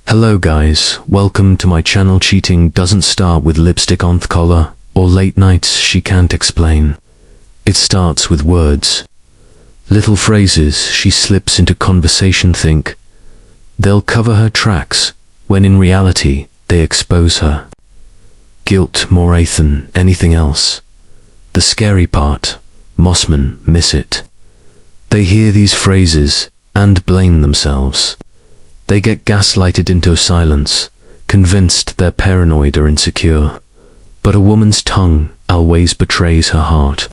Hello guys, welcome to my channel. Cheating doesn't start with lipstick on the collar or late nights she can't explain. It starts with words. Little phrases she slips into conversation. Think they'll cover her tracks when in reality they expose her. Guilt more than anything else. The scary part, Mossmen miss it. They hear these phrases and blame themselves. They get gaslighted into silence, convinced they're paranoid or insecure. But a woman's tongue always betrays her heart.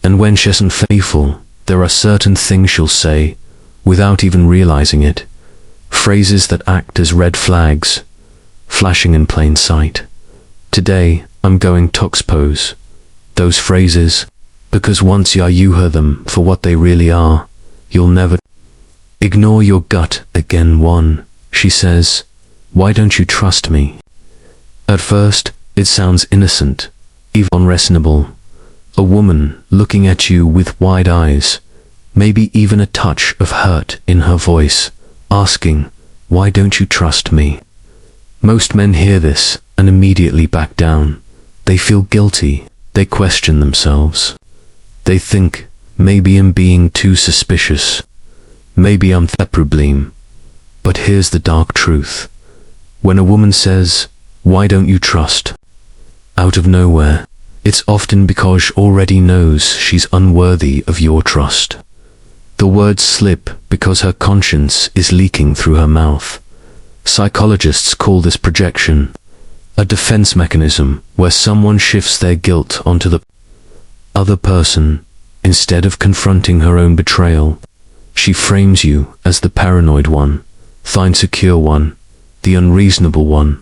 And when she's unfaithful, there are certain things she'll say, without even realizing it. Phrases that act as red flags, flashing in plain sight. Today, I'm going to expose those phrases, because once you hear them for what they really are, you'll never ignore your gut again. 1. She says, "Why don't you trust me?" At first, it sounds innocent, even unreasonable. A woman looking at you with wide eyes, maybe even a touch of hurt in her voice, asking, "Why don't you trust me?" Most men hear this and immediately back down. They feel guilty. They question themselves. They think, maybe I'm being too suspicious. Maybe I'm the problem. But here's the dark truth. When a woman says, "Why don't you trust?" out of nowhere, it's often because she already knows she's unworthy of your trust. The words slip because her conscience is leaking through her mouth. Psychologists call this projection, a defense mechanism where someone shifts their guilt onto the other person instead of confronting her own betrayal. She frames you as the paranoid one, the insecure one, the unreasonable one.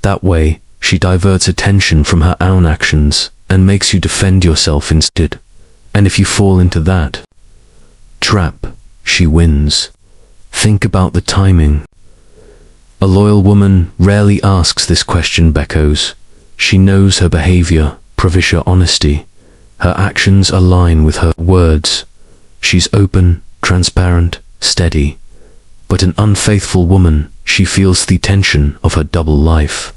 That way, she diverts attention from her own actions and makes you defend yourself instead. And if you fall into that trap, she wins. Think about the timing. A loyal woman rarely asks this question. Beckos. She knows her behavior, proves her honesty. Her actions align with her words. She's open, transparent, steady. But an unfaithful woman, she feels the tension of her double life.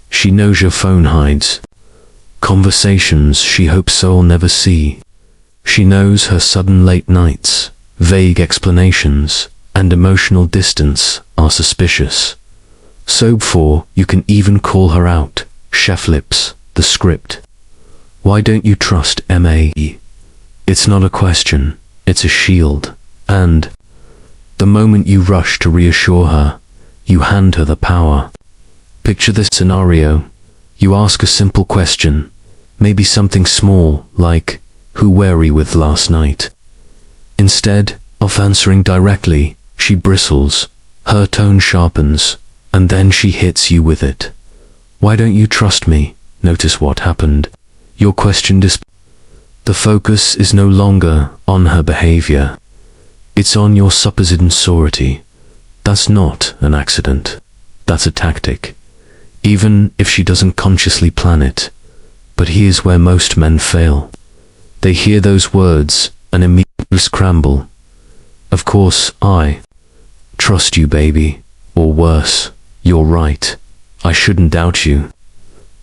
She knows your phone hides conversations she hopes soul never see. She knows her sudden late nights, vague explanations, and emotional distance are suspicious. So before you can even call her out, chef lips, the script. Why don't you trust me? It's not a question, it's a shield. And the moment you rush to reassure her, you hand her the power. Picture this scenario. You ask a simple question, maybe something small like, "Who were you with last night?" Instead of answering directly, she bristles, her tone sharpens, and then she hits you with it. "Why don't you trust me?" Notice what happened. Your question the focus is no longer on her behavior. It's on your supposed insurity. That's not an accident. That's a tactic. Even if she doesn't consciously plan it. But here's where most men fail. They hear those words and immediately scramble. "Of course, I trust you, baby." Or worse, "You're right. I shouldn't doubt you."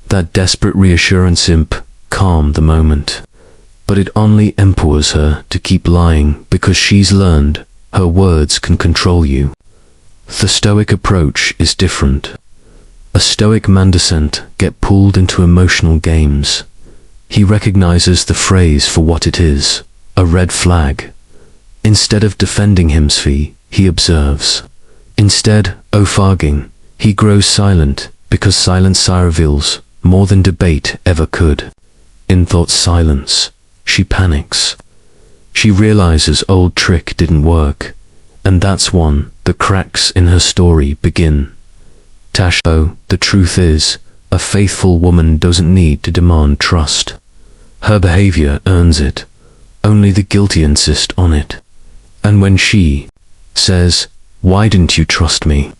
That desperate reassurance calm the moment. But it only empowers her to keep lying because she's learned her words can control you. The Stoic approach is different. A Stoic man doesn't get pulled into emotional games. He recognizes the phrase for what it is, a red flag. Instead of defending himself, he observes. Instead of arguing, he grows silent because silence reveals more than debate ever could. In thought silence, she panics. She realizes old trick didn't work, and that's when the cracks in her story begin. The truth is, a faithful woman doesn't need to demand trust. Her behavior earns it. Only the guilty insist on it. And when she says, "Why didn't you trust me?"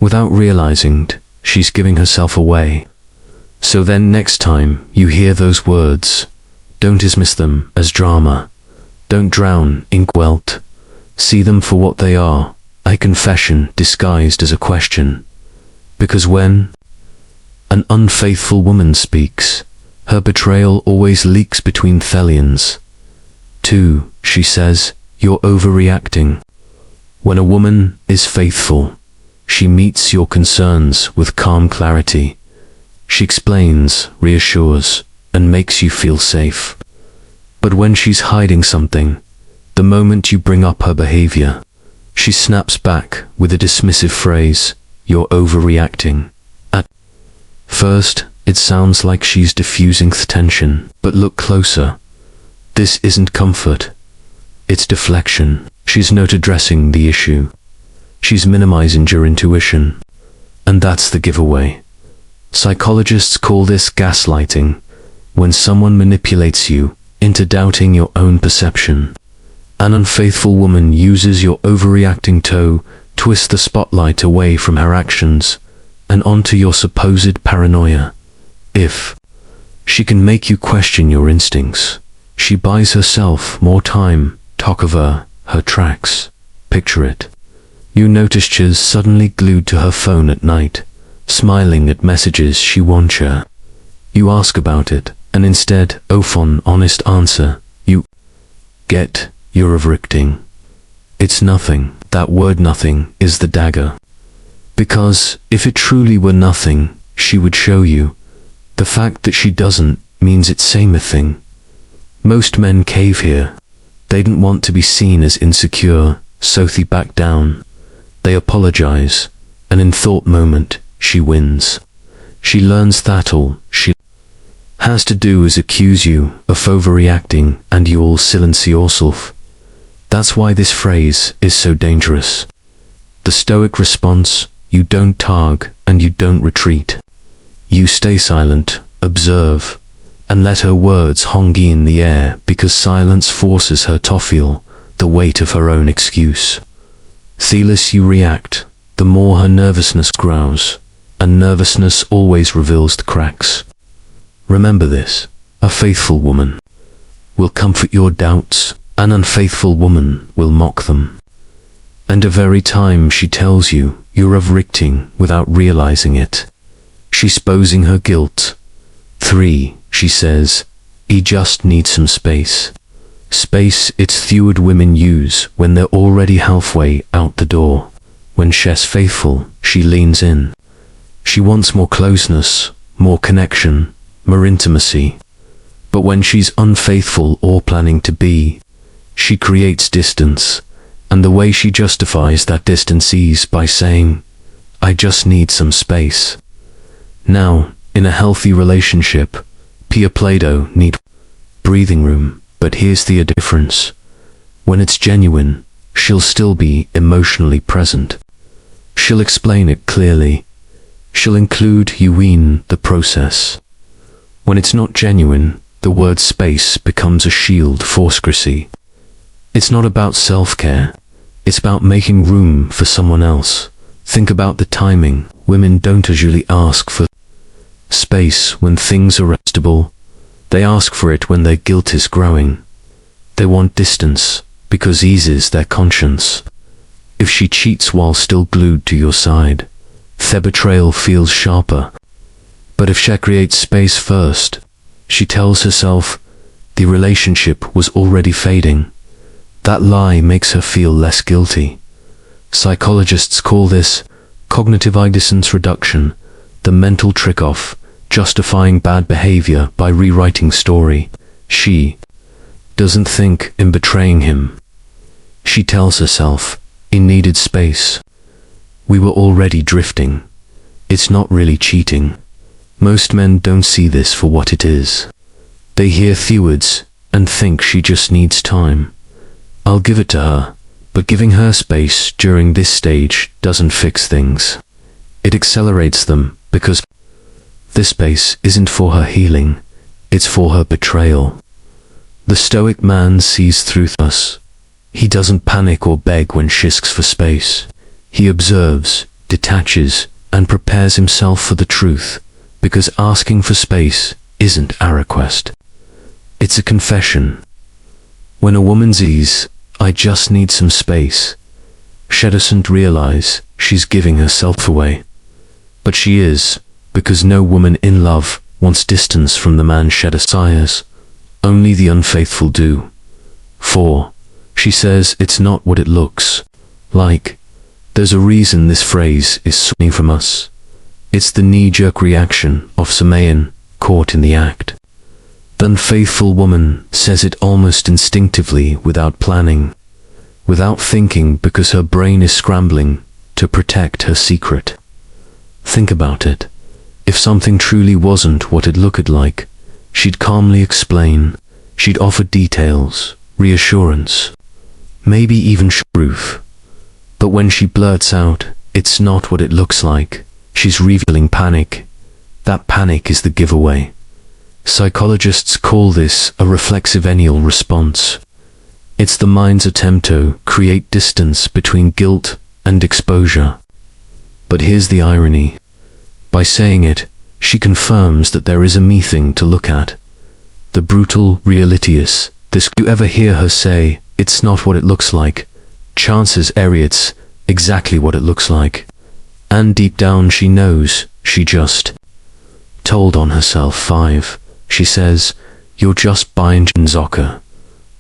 without realizing she's giving herself away. So then next time you hear those words, don't dismiss them as drama. Don't drown in guilt. See them for what they are, a confession disguised as a question. Because when an unfaithful woman speaks, her betrayal always leaks between thelions. 2. She says, "You're overreacting." When a woman is faithful, she meets your concerns with calm clarity. She explains, reassures, and makes you feel safe. But when she's hiding something, the moment you bring up her behavior, she snaps back with a dismissive phrase, "You're overreacting." At first, it sounds like she's diffusing tension, but look closer. This isn't comfort. It's deflection. She's not addressing the issue. She's minimizing your intuition. And that's the giveaway. Psychologists call this gaslighting, when someone manipulates you into doubting your own perception. An unfaithful woman uses your overreacting to twist the spotlight away from her actions and onto your supposed paranoia. If she can make you question your instincts, she buys herself more time to cover her tracks. Picture it. You notice she's suddenly glued to her phone at night, smiling at messages she won't share. You ask about it, and instead of an honest answer, you get, "You're overreacting." It's nothing. That word nothing is the dagger. Because if it truly were nothing, she would show you. The fact that she doesn't means it's same a thing. Most men cave here. They didn't want to be seen as insecure, so they back down. They apologize, and in thought moment, she wins. She learns that all she has to do is accuse you of overreacting, and you all silence yourself. That's why this phrase is so dangerous. The Stoic response, you don't tug and you don't retreat. You stay silent, observe, and let her words hang in the air, because silence forces her to feel the weight of her own excuse. The less you react, the more her nervousness grows, and nervousness always reveals the cracks. Remember this, a faithful woman will comfort your doubts, an unfaithful woman will mock them. And the very time she tells you you're overreacting without realizing it, she's posing her guilt. 3. She says, "He just needs some space." Space it's few women use when they're already halfway out the door. When she's faithful, she leans in. She wants more closeness, more connection, more intimacy. But when she's unfaithful or planning to be, she creates distance, and the way she justifies that distance is by saying, "I just need some space." Now, in a healthy relationship, Pia Play-Doh need breathing room, but here's the difference. When it's genuine, she'll still be emotionally present. She'll explain it clearly. She'll include you in the process. When it's not genuine, the word space becomes a shield for secrecy. It's not about self-care. It's about making room for someone else. Think about the timing. Women don't usually ask for space when things are restable. They ask for it when their guilt is growing. They want distance because eases their conscience. If she cheats while still glued to your side, their betrayal feels sharper. But if she creates space first, she tells herself the relationship was already fading. That lie makes her feel less guilty. Psychologists call this cognitive dissonance reduction, the mental trick of justifying bad behavior by rewriting story. She doesn't think in betraying him. She tells herself, he needed space. We were already drifting. It's not really cheating. Most men don't see this for what it is. They hear few words and think she just needs time. I'll give it to her, but giving her space during this stage doesn't fix things. It accelerates them, because this space isn't for her healing, it's for her betrayal. The Stoic man sees through us. He doesn't panic or beg when she asks for space. He observes, detaches, and prepares himself for the truth, because asking for space isn't a request. It's a confession. When a woman says, "I just need some space," She doesn't realize she's giving herself away. But she is, because no woman in love wants distance from the man she desires. Only the unfaithful do. 4. She says it's not what it looks like. There's a reason this phrase is swinging from us. It's the knee-jerk reaction of some man caught in the act. The unfaithful woman says it almost instinctively, without planning, without thinking, because her brain is scrambling to protect her secret. Think about it. If something truly wasn't what it looked like, she'd calmly explain, she'd offer details, reassurance, maybe even proof. But when she blurts out, it's not what it looks like, she's revealing panic. That panic is the giveaway. Psychologists call this a reflexive anal response. It's the mind's attempt to create distance between guilt and exposure. But here's the irony. By saying it, she confirms that there is a me thing to look at. The brutal realities. This, you ever hear her say, it's not what it looks like? Chances are it's exactly what it looks like. And deep down she knows, she just told on herself. 5. She says, you're just buying Zocker.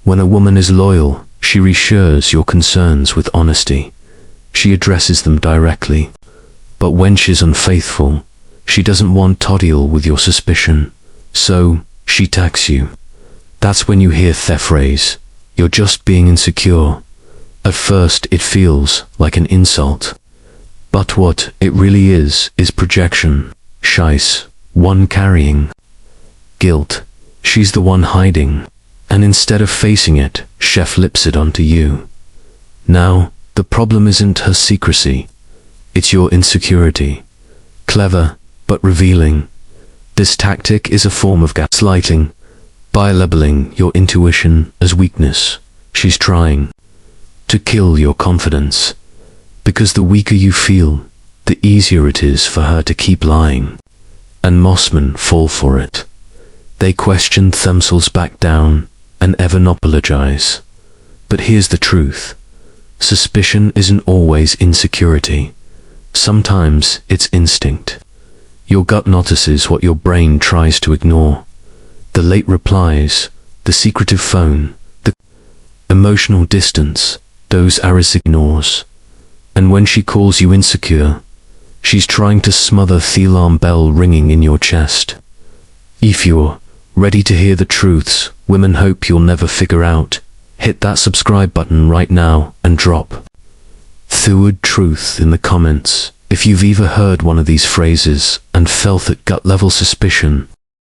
When a woman is loyal, she reassures your concerns with honesty. She addresses them directly. But when she's unfaithful, she doesn't want to deal with your suspicion. So, she attacks you. That's when you hear the phrase, you're just being insecure. At first it feels like an insult. But what it really is projection. She's one carrying guilt. She's the one hiding. And instead of facing it, she flips it onto you. Now, the problem isn't her secrecy. It's your insecurity. Clever, but revealing. This tactic is a form of gaslighting. By labeling your intuition as weakness, she's trying to kill your confidence. Because the weaker you feel, the easier it is for her to keep lying. And Mossmen fall for it. They question themselves, back down, and ever not apologize. But here's the truth. Suspicion isn't always insecurity. Sometimes it's instinct. Your gut notices what your brain tries to ignore. The late replies, the secretive phone, the emotional distance, those are ignores. And when she calls you insecure, she's trying to smother the alarm bell ringing in your chest. If you're ready to hear the truths women hope you'll never figure out, hit that subscribe button right now and drop the word truth in the comments. If you've ever heard one of these phrases and felt that gut level suspicion,